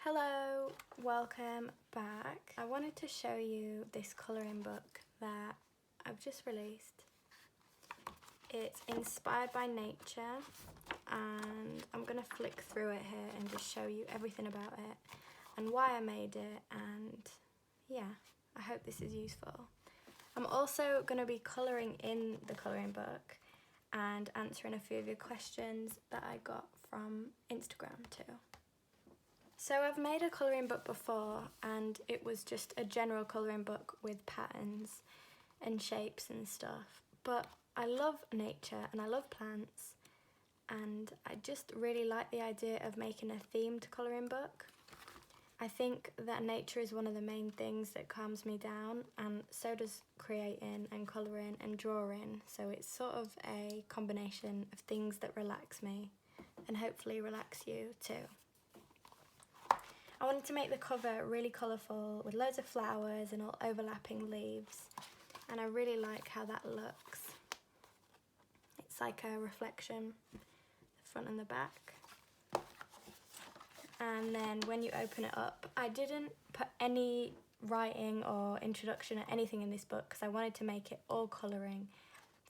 Hello, welcome back. I wanted to show you this colouring book that I've just released. It's inspired by nature and I'm going to flick through it here and just show you everything about it and why I made it, and yeah, I hope this is useful. I'm also going to be colouring in the colouring book and answering a few of your questions that I got from Instagram too. So I've made a colouring book before and it was just a general colouring book with patterns and shapes and stuff, but I love nature and I love plants and I just really like the idea of making a themed colouring book. I think that nature is one of the main things that calms me down, and so does creating and colouring and drawing, so it's sort of a combination of things that relax me and hopefully relax you too. I wanted to make the cover really colourful with loads of flowers and all overlapping leaves, and I really like how that looks. It's like a reflection, the front and the back. And then when you open it up, I didn't put any writing or introduction or anything in this book because I wanted to make it all colouring,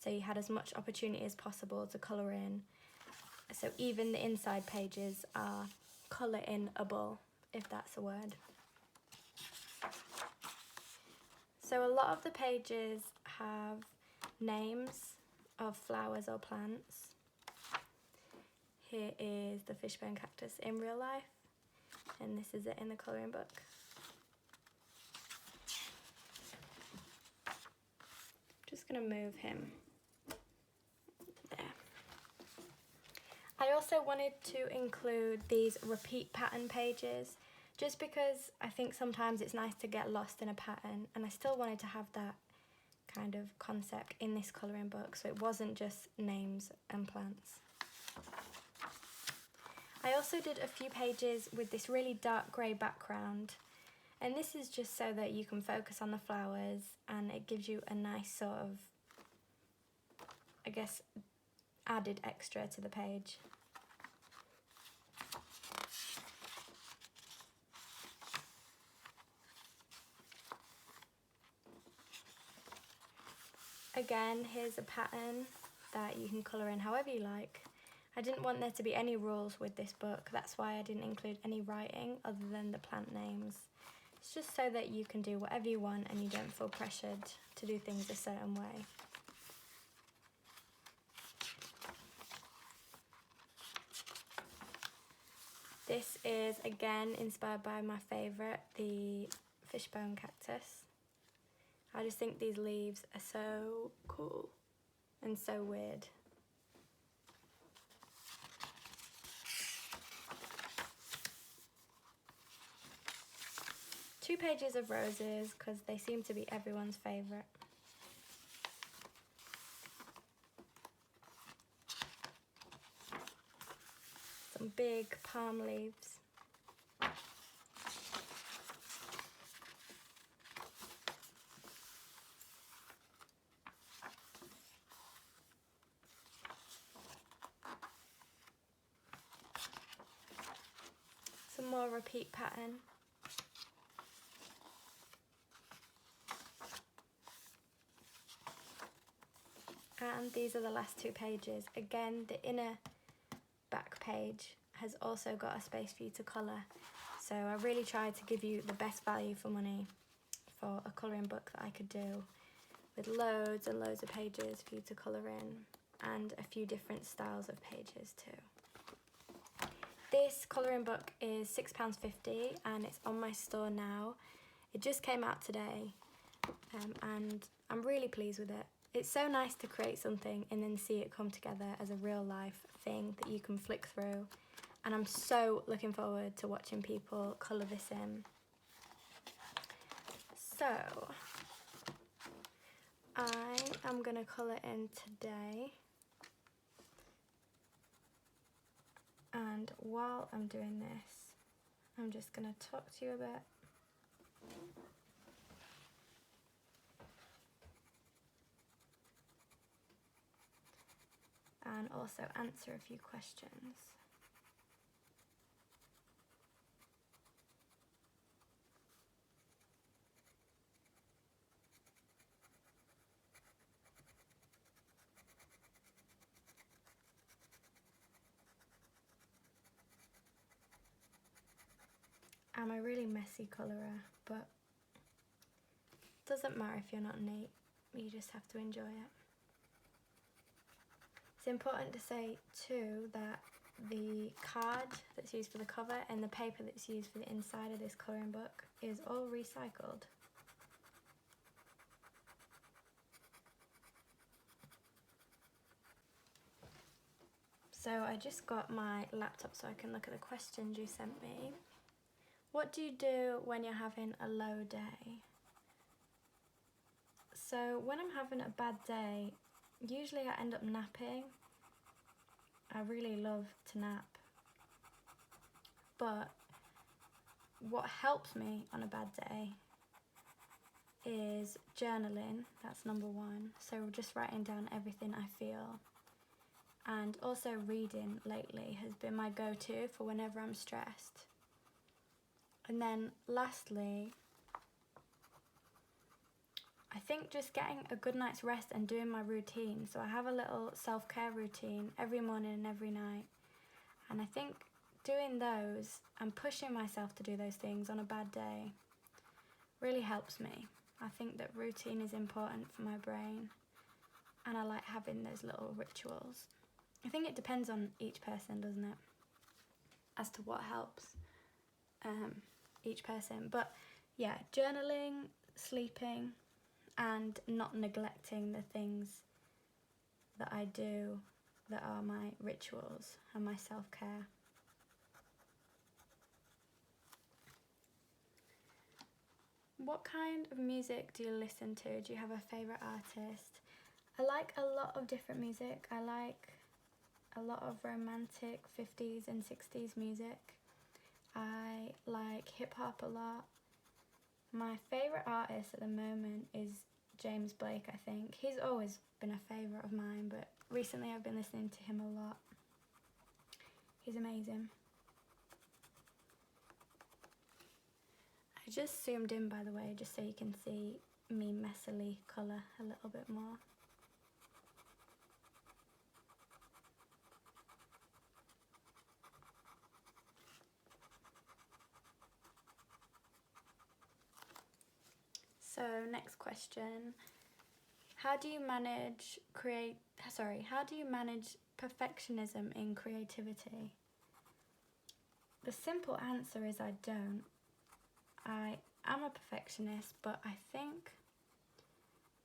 so you had as much opportunity as possible to colour in. So even the inside pages are colour-in-able, if that's a word. So a lot of the pages have names of flowers or plants. Here is the fishbone cactus in real life, and this is it in the colouring book. Just going to move him there. I also wanted to include these repeat pattern pages just because I think sometimes it's nice to get lost in a pattern, and I still wanted to have that kind of concept in this colouring book, so it wasn't just names and plants. I also did a few pages with this really dark grey background, and this is just so that you can focus on the flowers and it gives you a nice sort of, I guess, added extra to the page. Again, here's a pattern that you can colour in however you like. I didn't want there to be any rules with this book, that's why I didn't include any writing other than the plant names. It's just so that you can do whatever you want and you don't feel pressured to do things a certain way. This is again inspired by my favourite, the fishbone cactus. I just think these leaves are so cool and so weird. Two pages of roses because they seem to be everyone's favourite. Some big palm leaves. Some more repeat pattern. And these are the last two pages. Again, the inner back page has also got a space for you to colour. So I really tried to give you the best value for money for a colouring book that I could do, with loads and loads of pages for you to colour in and a few different styles of pages too. This colouring book is £6.50 and it's on my store now. It just came out today and I'm really pleased with it. It's so nice to create something and then see it come together as a real life thing that you can flick through, and I'm so looking forward to watching people colour this in. So I am going to colour in today, and while I'm doing this I'm just going to talk to you a bit. And also answer a few questions. I'm a really messy colourer, but it doesn't matter if you're not neat, you just have to enjoy it. It's important to say too that the card that's used for the cover and the paper that's used for the inside of this colouring book is all recycled. So I just got my laptop so I can look at the questions you sent me. What do you do when you're having a low day? So when I'm having a bad day, usually I end up napping. I really love to nap. But what helps me on a bad day is journaling. That's number one. So just writing down everything I feel. And also reading lately has been my go-to for whenever I'm stressed. And then lastly, I think just getting a good night's rest and doing my routine. So I have a little self-care routine every morning and every night. And I think doing those and pushing myself to do those things on a bad day really helps me. I think that routine is important for my brain, and I like having those little rituals. I think it depends on each person, doesn't it, as to what helps each person. But yeah, journaling, sleeping, and not neglecting the things that I do that are my rituals and my self-care. What kind of music do you listen to? Do you have a favourite artist? I like a lot of different music. I like a lot of romantic 50s and 60s music. I like hip hop a lot. My favourite artist at the moment is James Blake, I think. He's always been a favourite of mine, but recently I've been listening to him a lot. He's amazing. I just zoomed in, by the way, just so you can see me messily colour a little bit more. So next question, how do you manage perfectionism in creativity? The simple answer is I don't. I am a perfectionist, but I think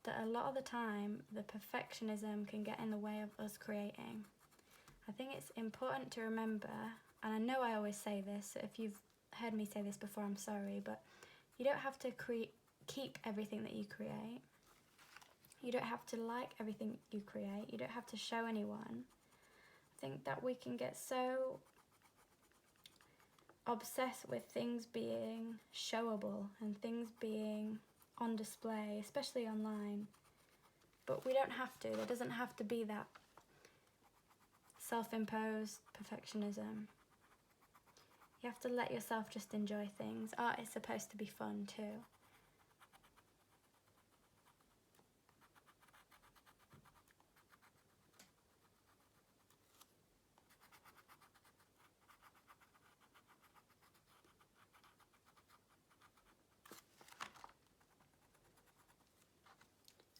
that a lot of the time the perfectionism can get in the way of us creating. I think it's important to remember, and I know I always say this, so if you've heard me say this before, I'm sorry, but you don't have to keep everything that you create. You don't have to like everything you create. You don't have to show anyone. I think that we can get so obsessed with things being showable and things being on display, especially online. But we don't have to. There doesn't have to be that self-imposed perfectionism. You have to let yourself just enjoy things. Art is supposed to be fun too.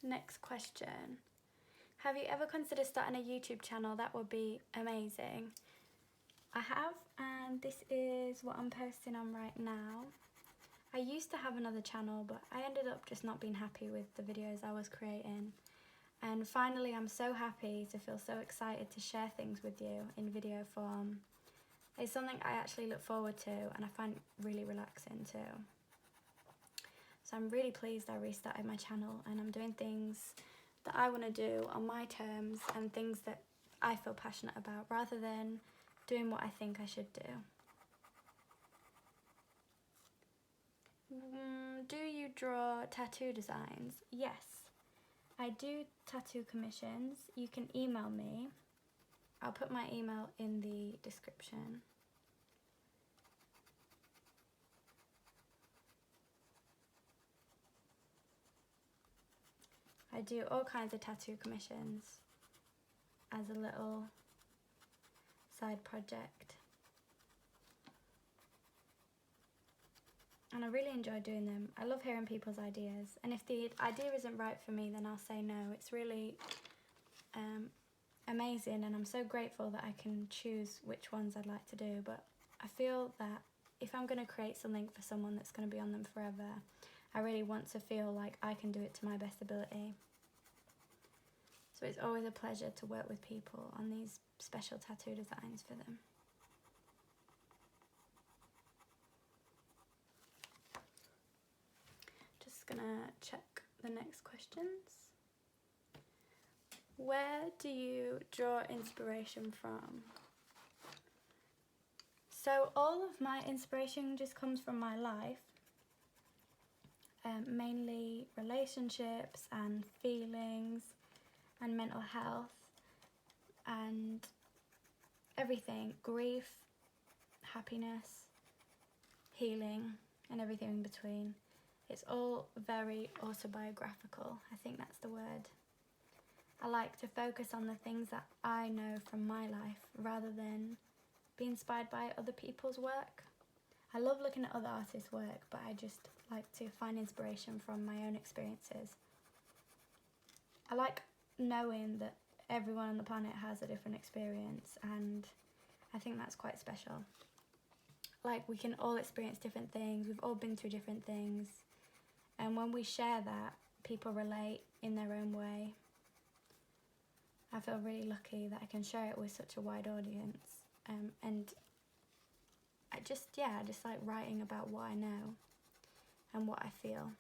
Next question. Have you ever considered starting a YouTube channel? That would be amazing. I have, and this is what I'm posting on right now. I used to have another channel, but I ended up just not being happy with the videos I was creating. And finally, I'm so happy to feel so excited to share things with you in video form. It's something I actually look forward to, and I find really relaxing too. So I'm really pleased I restarted my channel, and I'm doing things that I want to do on my terms and things that I feel passionate about, rather than doing what I think I should do. Do you draw tattoo designs? Yes, I do tattoo commissions. You can email me. I'll put my email in the description. I do all kinds of tattoo commissions as a little side project. and I really enjoy doing them. I love hearing people's ideas, and if the idea isn't right for me, then I'll say no. It's really amazing, and I'm so grateful that I can choose which ones I'd like to do. But I feel that if I'm going to create something for someone that's going to be on them forever, I really want to feel like I can do it to my best ability. So it's always a pleasure to work with people on these special tattoo designs for them. Just gonna check the next questions. Where do you draw inspiration from? So all of my inspiration just comes from my life, mainly relationships and feelings and mental health and everything, grief, happiness, healing, and everything in between. It's all very autobiographical, I think that's the word. I like to focus on the things that I know from my life rather than be inspired by other people's work. I love looking at other artists' work, but I just like to find inspiration from my own experiences. I like knowing that everyone on the planet has a different experience, and I think that's quite special. Like, we can all experience different things, we've all been through different things, and when we share that, people relate in their own way. I feel really lucky that I can share it with such a wide audience, and I just like writing about what I know and what I feel.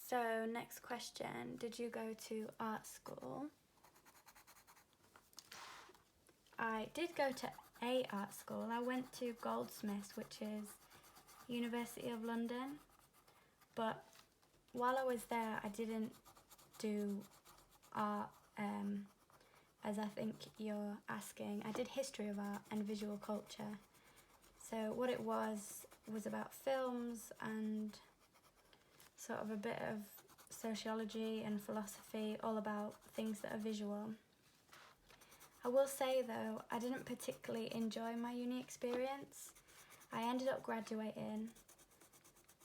So next question, did you go to art school? I did go to a art school. I went to Goldsmiths, which is University of London, but while I was there I didn't do art as I think you're asking. I did history of art and visual culture. So what it was about films and sort of a bit of sociology and philosophy, all about things that are visual. I will say though, I didn't particularly enjoy my uni experience. I ended up graduating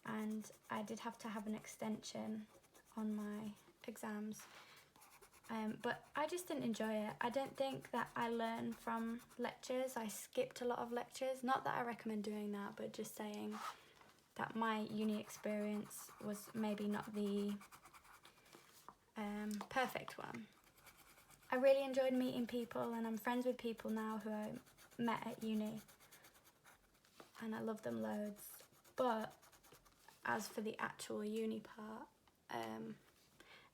and I did have to have an extension on my exams, but I just didn't enjoy it. I don't think that I learned from lectures. I skipped a lot of lectures. Not that I recommend doing that, but just saying that my uni experience was maybe not the perfect one. I really enjoyed meeting people, and I'm friends with people now who I met at uni, and I love them loads. But as for the actual uni part,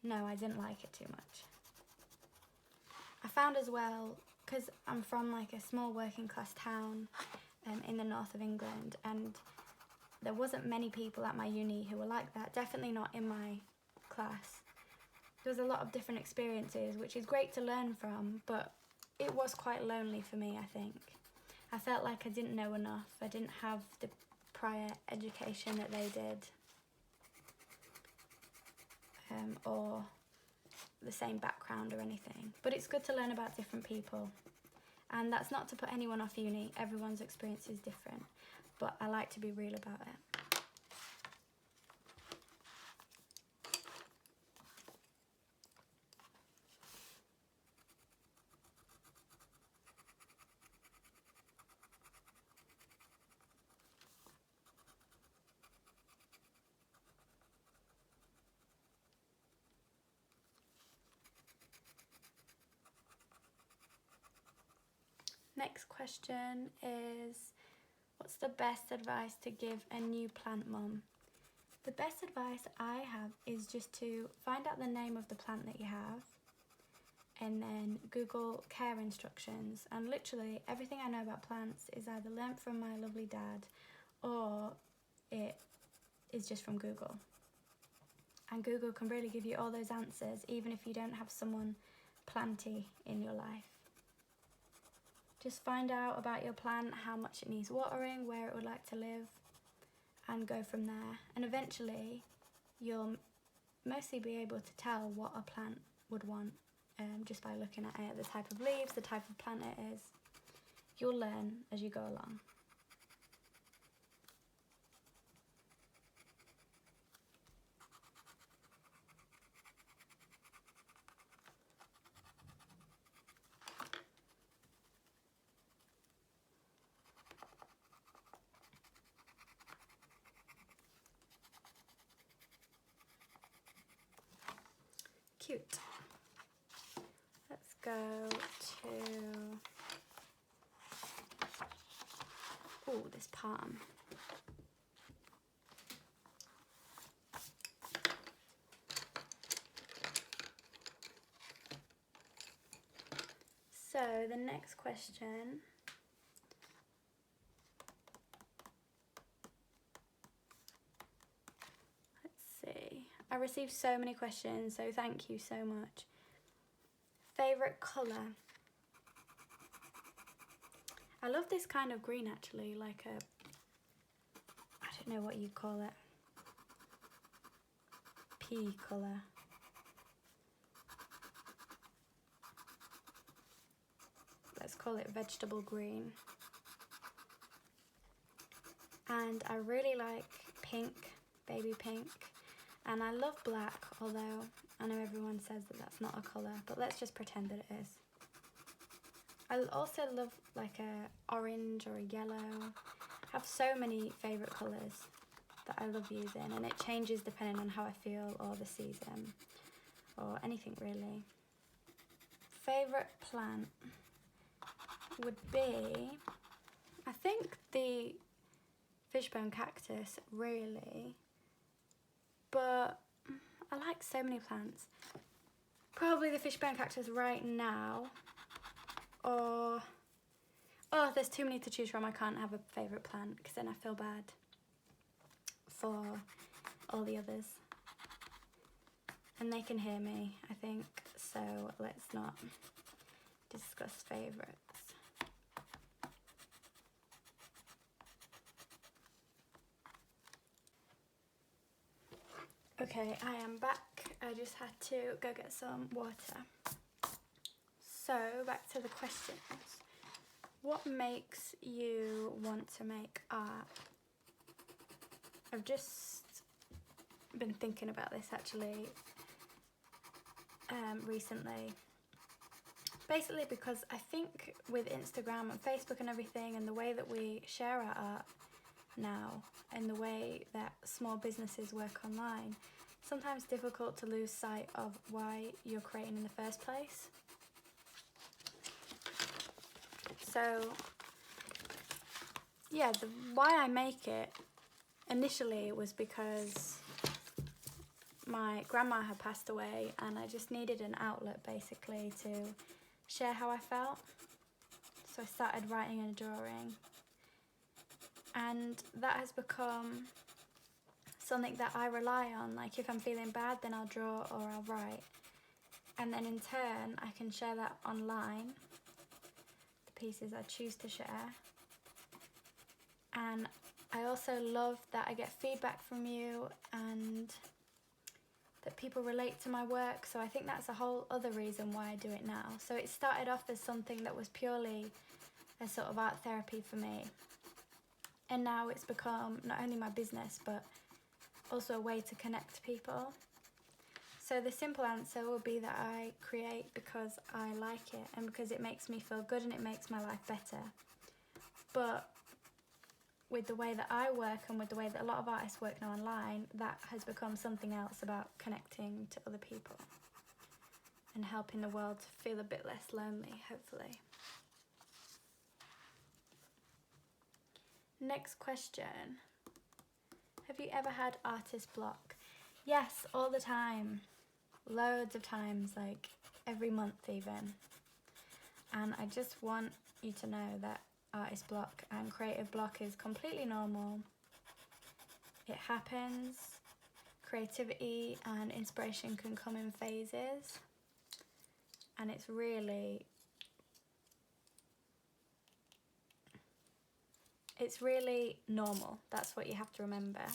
no, I didn't like it too much. I found as well, because I'm from like a small working class town in the north of England, and there wasn't many people at my uni who were like that, definitely not in my class. There was a lot of different experiences, which is great to learn from, but it was quite lonely for me, I think. I felt like I didn't know enough. I didn't have the prior education that they did, or the same background or anything. But it's good to learn about different people. And that's not to put anyone off uni. Everyone's experience is different. But I like to be real about it. Next question is, what's the best advice to give a new plant mum? The best advice I have is just to find out the name of the plant that you have and then Google care instructions, and literally everything I know about plants is either learnt from my lovely dad or it is just from Google. And Google can really give you all those answers even if you don't have someone planty in your life. Just find out about your plant, how much it needs watering, where it would like to live, and go from there. And eventually you'll mostly be able to tell what a plant would want just by looking at it, the type of leaves, the type of plant it is. You'll learn as you go along. Cute. Let's go to, oh, this palm. So the next question I received so many questions, so thank you so much. Favourite colour? I love this kind of green actually, like a, I don't know what you'd call it, pea colour. Let's call it vegetable green. And I really like pink, baby pink. And I love black, although I know everyone says that that's not a colour, but let's just pretend that it is. I also love like a orange or a yellow. I have so many favourite colours that I love using, and it changes depending on how I feel or the season or anything really. Favourite plant would be, I think the fishbone cactus really. But I like so many plants. Probably the fishbone cactus right now. Or, oh, there's too many to choose from. I can't have a favourite plant because then I feel bad for all the others. And they can hear me, I think. So let's not discuss favourites. Okay, I am back. I just had to go get some water. So, back to the questions. What makes you want to make art? I've just been thinking about this actually recently. Basically because I think with Instagram and Facebook and everything, and the way that we share our art now and the way that small businesses work online, sometimes difficult to lose sight of why you're creating in the first place. So yeah, why I make it initially was because my grandma had passed away and I just needed an outlet basically to share how I felt. So I started writing and drawing, and that has become something that I rely on. Like if I'm feeling bad, then I'll draw or I'll write, and then in turn I can share that online, the pieces I choose to share. And I also love that I get feedback from you and that people relate to my work, so I think that's a whole other reason why I do it now. So it started off as something that was purely a sort of art therapy for me, and now it's become not only my business but also a way to connect people. So the simple answer will be that I create because I like it and because it makes me feel good and it makes my life better. But with the way that I work and with the way that a lot of artists work now online, that has become something else about connecting to other people and helping the world feel a bit less lonely, hopefully. Next question. Have you ever had artist block? Yes, all the time. Loads of times, like every month even. And I just want you to know that artist block and creative block is completely normal. It happens. Creativity and inspiration can come in phases, and it's really normal. That's what you have to remember.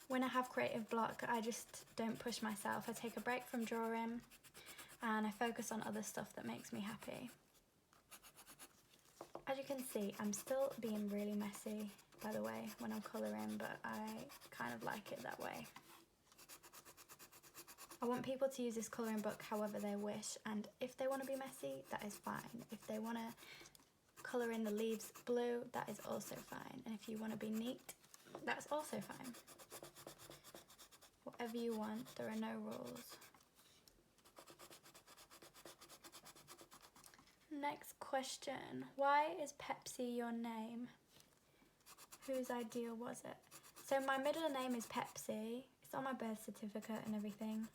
When I have creative block, I just don't push myself. I take a break from drawing and I focus on other stuff that makes me happy. As you can see, I'm still being really messy, by the way, when I'm colouring, but I kind of like it that way. I want people to use this colouring book however they wish, and if they want to be messy, that is fine. If they want to colour in the leaves blue, that is also fine. And if you want to be neat, that's also fine. Whatever you want, there are no rules. Next question. Why is Pepsi your name? Whose idea was it? So my middle name is Pepsi. It's on my birth certificate and everything.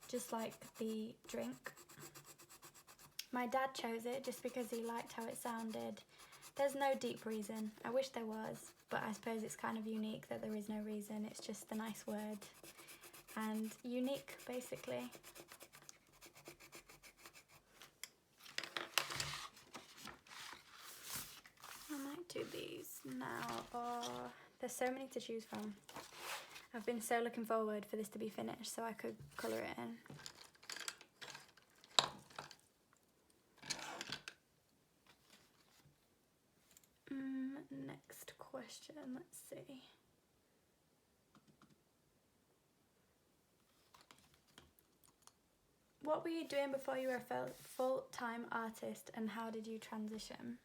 Just like the drink. My dad chose it just because he liked how it sounded. There's no deep reason. I wish there was, but I suppose it's kind of unique that there is no reason. It's just a nice word. And unique, basically. I might do these now. Oh, there's so many to choose from. I've been so looking forward for this to be finished so I could colour it in. Next question, let's see. What were you doing before you were a full-time artist, and how did you transition?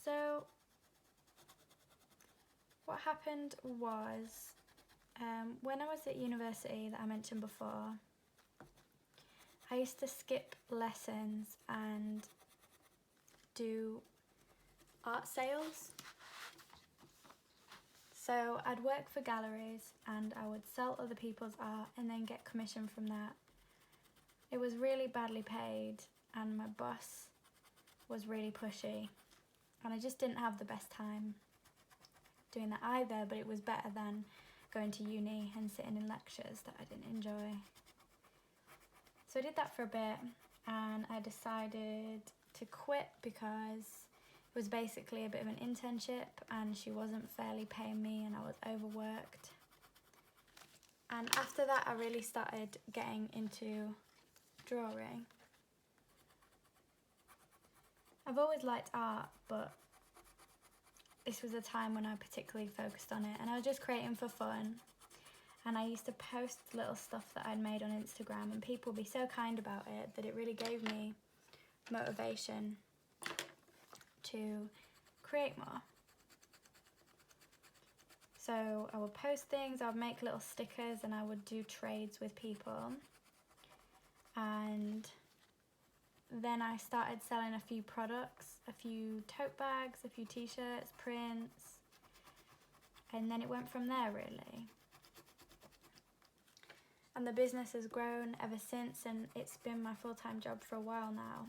So, what happened was, when I was at university that I mentioned before, I used to skip lessons and do art sales. So I'd work for galleries and I would sell other people's art and then get commission from that. It was really badly paid and my boss was really pushy and I just didn't have the best time doing that either, but it was better than going to uni and sitting in lectures that I didn't enjoy. So I did that for a bit and I decided to quit because it was basically a bit of an internship and she wasn't fairly paying me and I was overworked. And after that I really started getting into drawing. I've always liked art, but this was a time when I particularly focused on it and I was just creating for fun. And I used to post little stuff that I'd made on Instagram and people would be so kind about it that it really gave me motivation to create more. So I would post things, I would make little stickers and I would do trades with people. And then I started selling a few products, a few tote bags, a few t-shirts, prints, and then it went from there really. And the business has grown ever since and it's been my full-time job for a while now.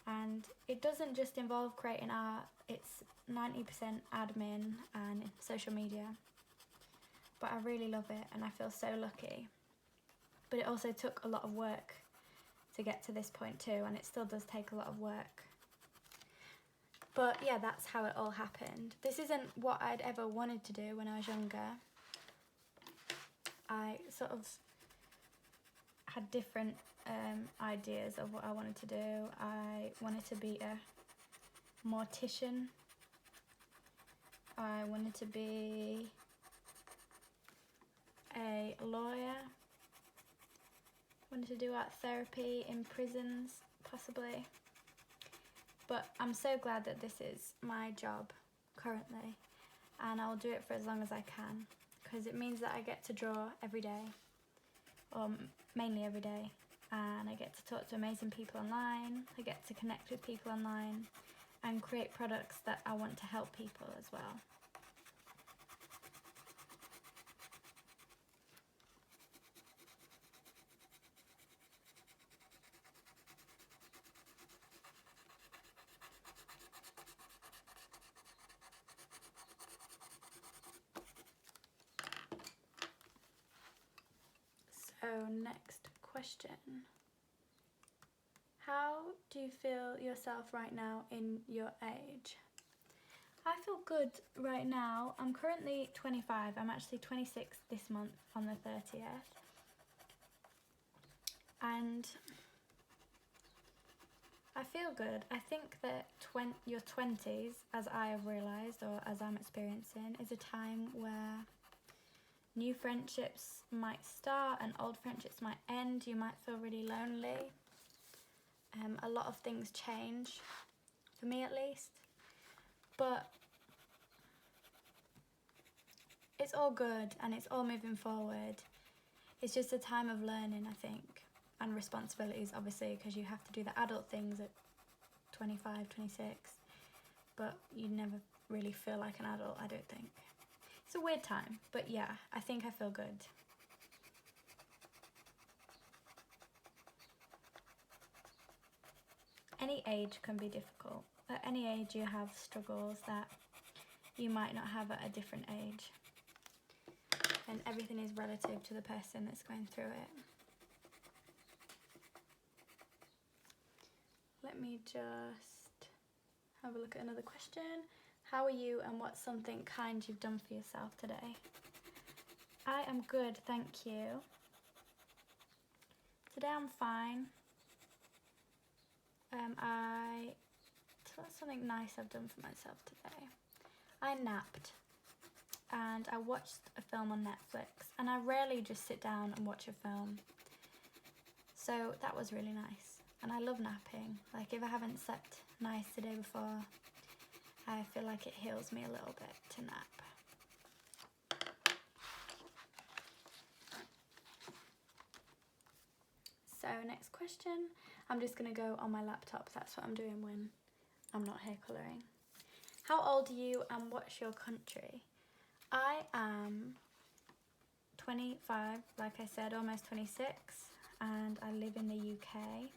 And it doesn't just involve creating art, it's 90% admin and social media. But I really love it and I feel so lucky. But it also took a lot of work to get to this point too, and it still does take a lot of work. But yeah, that's how it all happened. This isn't what I'd ever wanted to do when I was younger. I sort of had different ideas of what I wanted to do. I wanted to be a mortician. I wanted to be a lawyer. I wanted to do art therapy in prisons, possibly. But I'm so glad that this is my job currently, and I'll do it for as long as I can, because it means that I get to draw every day, or mainly every day, and I get to talk to amazing people online, I get to connect with people online, and create products that I want to help people as well. So next question. How do you feel yourself right now in your age? I feel good right now. I'm currently 25. I'm actually 26 this month on the 30th. And I feel good. I think that your 20s, as I have realised, or as I'm experiencing, is a time where new friendships might start and old friendships might end. You might feel really lonely. A lot of things change, for me at least. But it's all good and it's all moving forward. It's just a time of learning, I think, and responsibilities, obviously, because you have to do the adult things at 25, 26, but you never really feel like an adult, I don't think. It's a weird time, but yeah, I think I feel good. Any age can be difficult. At any age you have struggles that you might not have at a different age. And everything is relative to the person that's going through it. Let me just have a look at another question. How are you and what's something kind you've done for yourself today? I am good, thank you. Today I'm fine. What's something nice I've done for myself today? I napped and I watched a film on Netflix, and I rarely just sit down and watch a film. So that was really nice, and I love napping. Like, if I haven't slept nice the day before, I feel like it heals me a little bit to nap. So next question, I'm just going to go on my laptop. That's what I'm doing when I'm not hair colouring. How old are you and what's your country? I am 25, like I said, almost 26, and I live in the UK.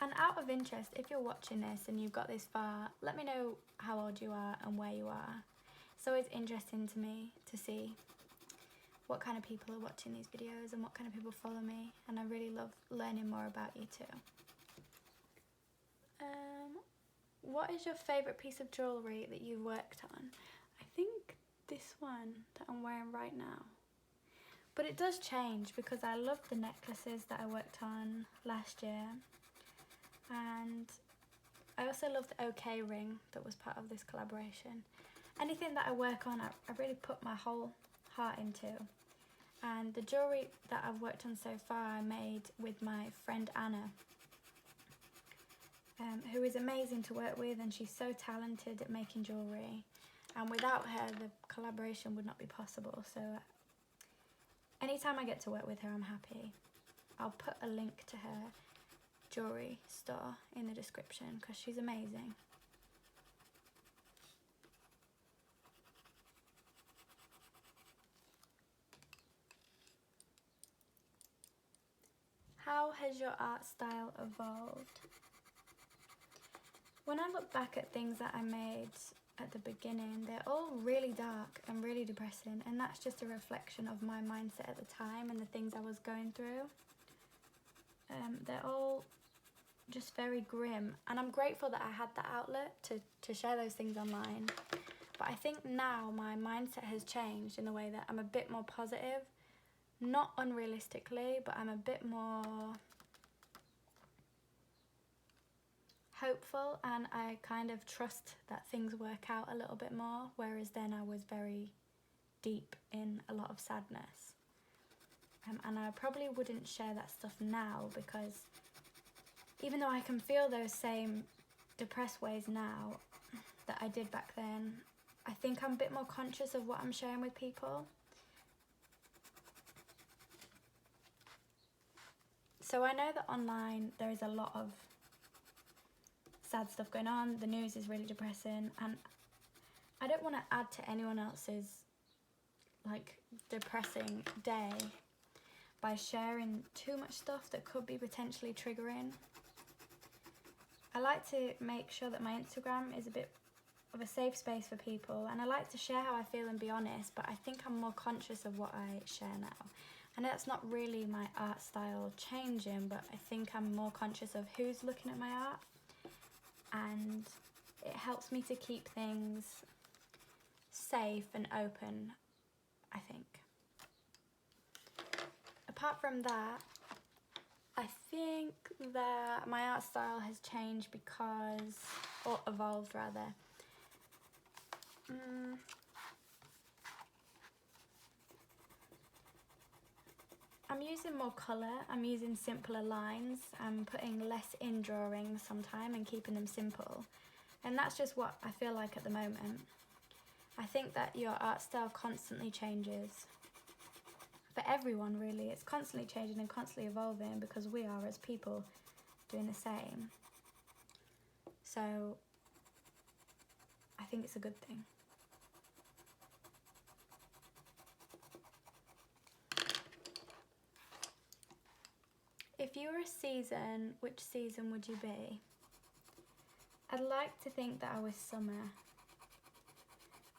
And out of interest, if you're watching this and you've got this far, let me know how old you are and where you are. It's always interesting to me to see what kind of people are watching these videos and what kind of people follow me, and I really love learning more about you too. What is your favourite piece of jewellery that you've worked on? I think this one that I'm wearing right now. But it does change because I love the necklaces that I worked on last year. And I also love the OK ring that was part of this collaboration. Anything that I work on, I really put my whole heart into. And the jewellery that I've worked on so far I made with my friend Anna, who is amazing to work with, and she's so talented at making jewellery. And without her, the collaboration would not be possible. So anytime I get to work with her, I'm happy. I'll put a link to her jewellery store in the description because she's amazing. How has your art style evolved? When I look back at things that I made at the beginning, they're all really dark and really depressing, and that's just a reflection of my mindset at the time and the things I was going through. They're all just very grim, and I'm grateful that I had that outlet to share those things online. But I think now my mindset has changed in the way that I'm a bit more positive, not unrealistically, but I'm a bit more hopeful, and I kind of trust that things work out a little bit more, whereas then I was very deep in a lot of sadness. And I probably wouldn't share that stuff now, because even though I can feel those same depressed ways now that I did back then, I think I'm a bit more conscious of what I'm sharing with people. So I know that online there is a lot of sad stuff going on, the news is really depressing, and I don't want to add to anyone else's like depressing day by sharing too much stuff that could be potentially triggering. I like to make sure that my Instagram is a bit of a safe space for people, and I like to share how I feel and be honest, but I think I'm more conscious of what I share now. And that's not really my art style changing, but I think I'm more conscious of who's looking at my art, and it helps me to keep things safe and open, I think. Apart from that, I think that my art style has changed because, or evolved rather. I'm using more colour, I'm using simpler lines, I'm putting less in drawings sometimes and keeping them simple. And that's just what I feel like at the moment. I think that your art style constantly changes. For everyone really, it's constantly changing and constantly evolving because we are as people doing the same. So I think it's a good thing. If you were a season, which season would you be? I'd like to think that I was summer,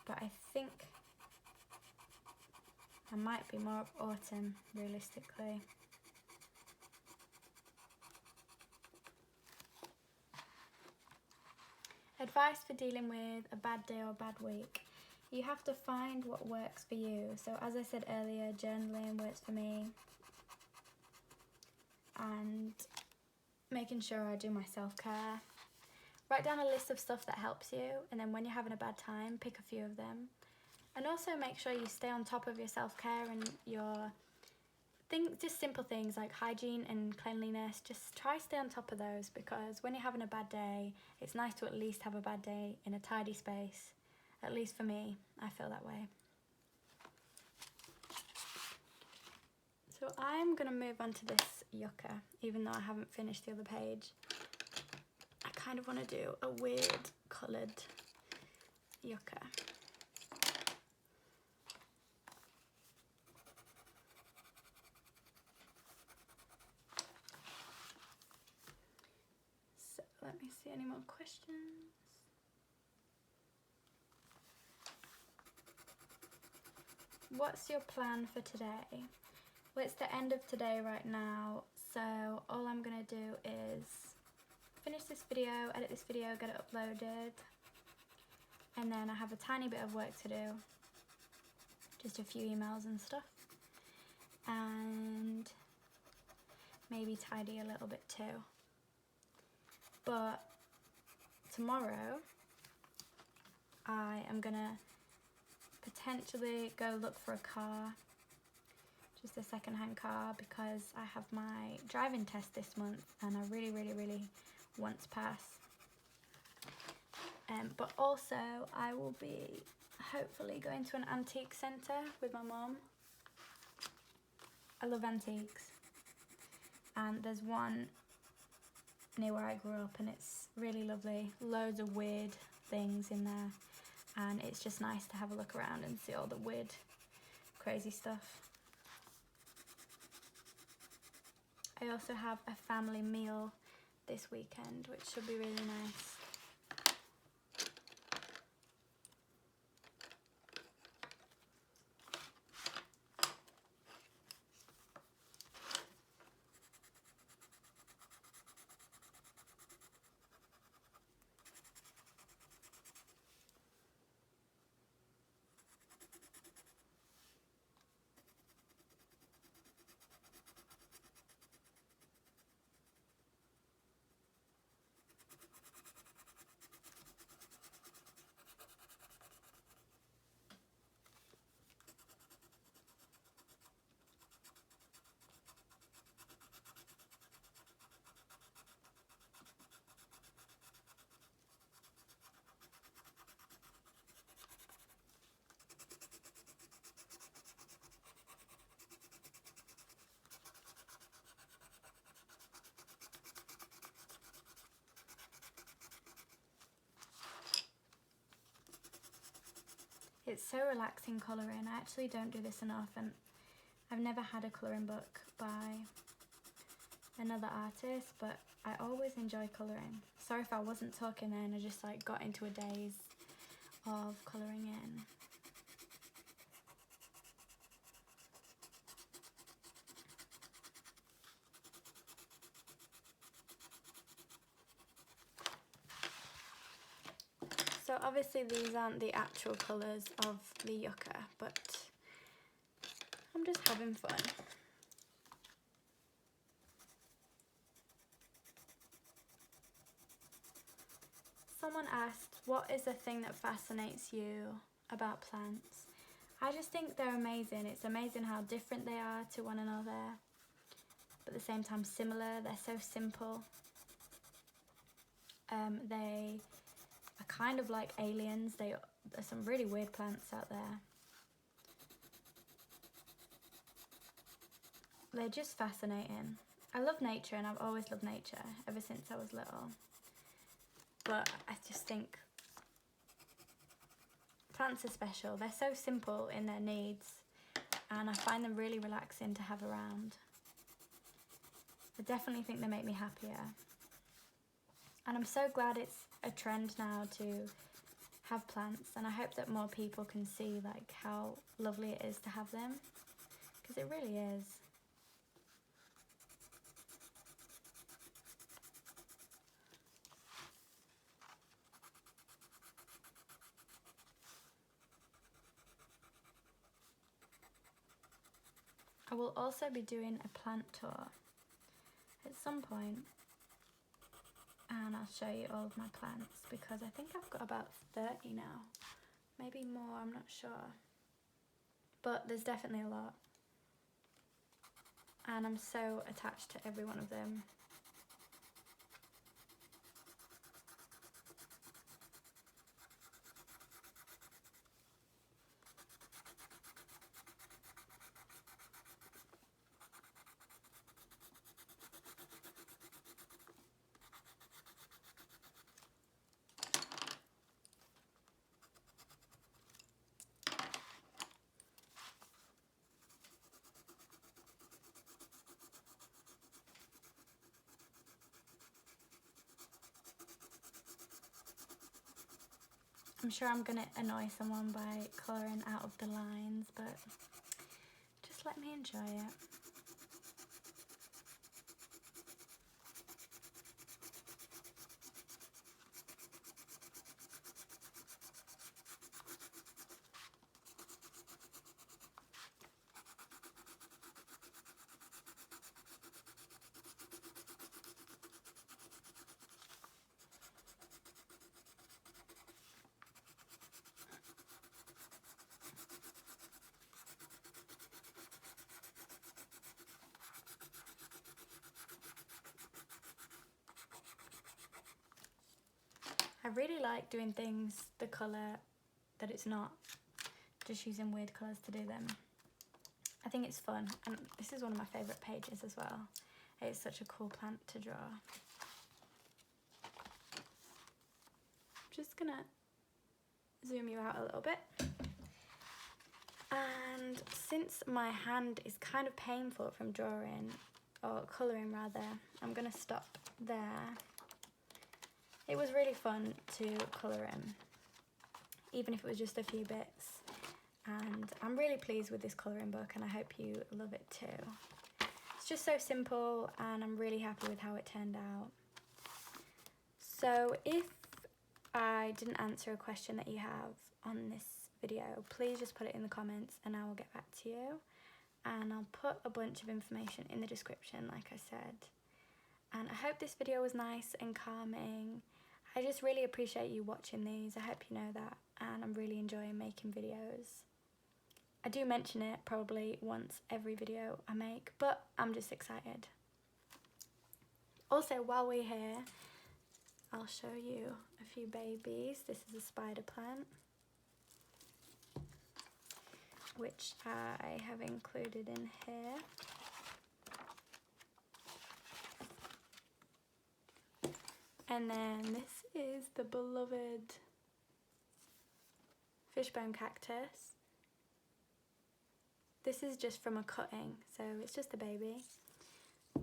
but I think I might be more of autumn, realistically. Advice for dealing with a bad day or a bad week. You have to find what works for you. So as I said earlier, journaling works for me. And making sure I do my self-care. Write down a list of stuff that helps you, and then when you're having a bad time, pick a few of them. And also make sure you stay on top of your self-care and your just simple things like hygiene and cleanliness. Just try to stay on top of those, because when you're having a bad day, it's nice to at least have a bad day in a tidy space. At least for me, I feel that way. So I'm going to move on to this yucca, even though I haven't finished the other page. I kind of want to do a weird coloured yucca. So let me see, any more questions? What's your plan for today? Well, it's the end of today right now, so all I'm going to do is finish this video, edit this video, get it uploaded, and then I have a tiny bit of work to do, just a few emails and stuff, and maybe tidy a little bit too. But tomorrow I am going to potentially go look for a car, just a second-hand car, because I have my driving test this month and I really want to pass. But also I will be hopefully going to an antique centre with my mum. I love antiques, and there's one near where I grew up and it's really lovely. Loads of weird things in there, and it's just nice to have a look around and see all the weird, crazy stuff. I also have a family meal this weekend, which should be really nice. It's so relaxing colouring. I actually don't do this enough, and I've never had a colouring book by another artist, but I always enjoy colouring. Sorry if I wasn't talking then, I just like got into a daze of colouring in. So obviously these aren't the actual colours of the yucca, but I'm just having fun. Someone asked, what is the thing that fascinates you about plants? I just think they're amazing. It's amazing how different they are to one another, but at the same time similar. They're so simple. They are kind of like aliens. There's some really weird plants out there. They're just fascinating. I love nature, and I've always loved nature ever since I was little. But I just think plants are special. They're so simple in their needs, and I find them really relaxing to have around. I definitely think they make me happier. And I'm so glad it's a trend now to have plants, and I hope that more people can see like how lovely it is to have them, because it really is. I will also be doing a plant tour at some point, and I'll show you all of my plants, because I think I've got about 30 now, maybe more, I'm not sure, but there's definitely a lot, and I'm so attached to every one of them. I'm sure I'm gonna annoy someone by colouring out of the lines, but just let me enjoy it. I really like doing things the colour that it's not, just using weird colours to do them. I think it's fun, and this is one of my favourite pages as well. It's such a cool plant to draw. Just gonna zoom you out a little bit. And since my hand is kind of painful from drawing, or colouring rather, I'm gonna stop there. It was really fun to colour in, even if it was just a few bits. And I'm really pleased with this colouring book, and I hope you love it too. It's just so simple, and I'm really happy with how it turned out. So if I didn't answer a question that you have on this video, please just put it in the comments and I will get back to you. And I'll put a bunch of information in the description, like I said. And I hope this video was nice and calming. I just really appreciate you watching these. I hope you know that, and I'm really enjoying making videos. I do mention it probably once every video I make, but I'm just excited. Also, while we're here, I'll show you a few babies. This is a spider plant, which I have included in here. And then this is the beloved fishbone cactus. This is just from a cutting, so it's just a baby,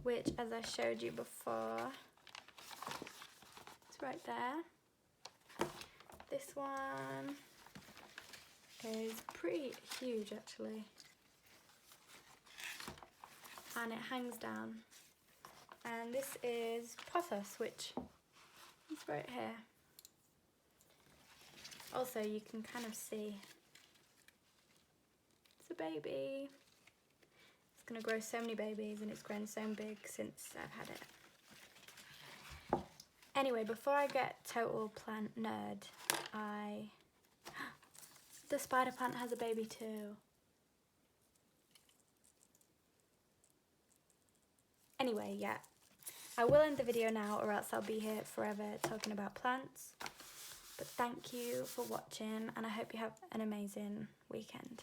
which, as I showed you before, it's right there. This one is pretty huge actually, and it hangs down. And this is pothos, which is right here. Also, you can kind of see it's a baby. It's gonna grow so many babies, and it's grown so big since I've had it. Anyway, before I get total plant nerd, the spider plant has a baby too. Anyway, yeah, I will end the video now, or else I'll be here forever talking about plants. But thank you for watching, and I hope you have an amazing weekend.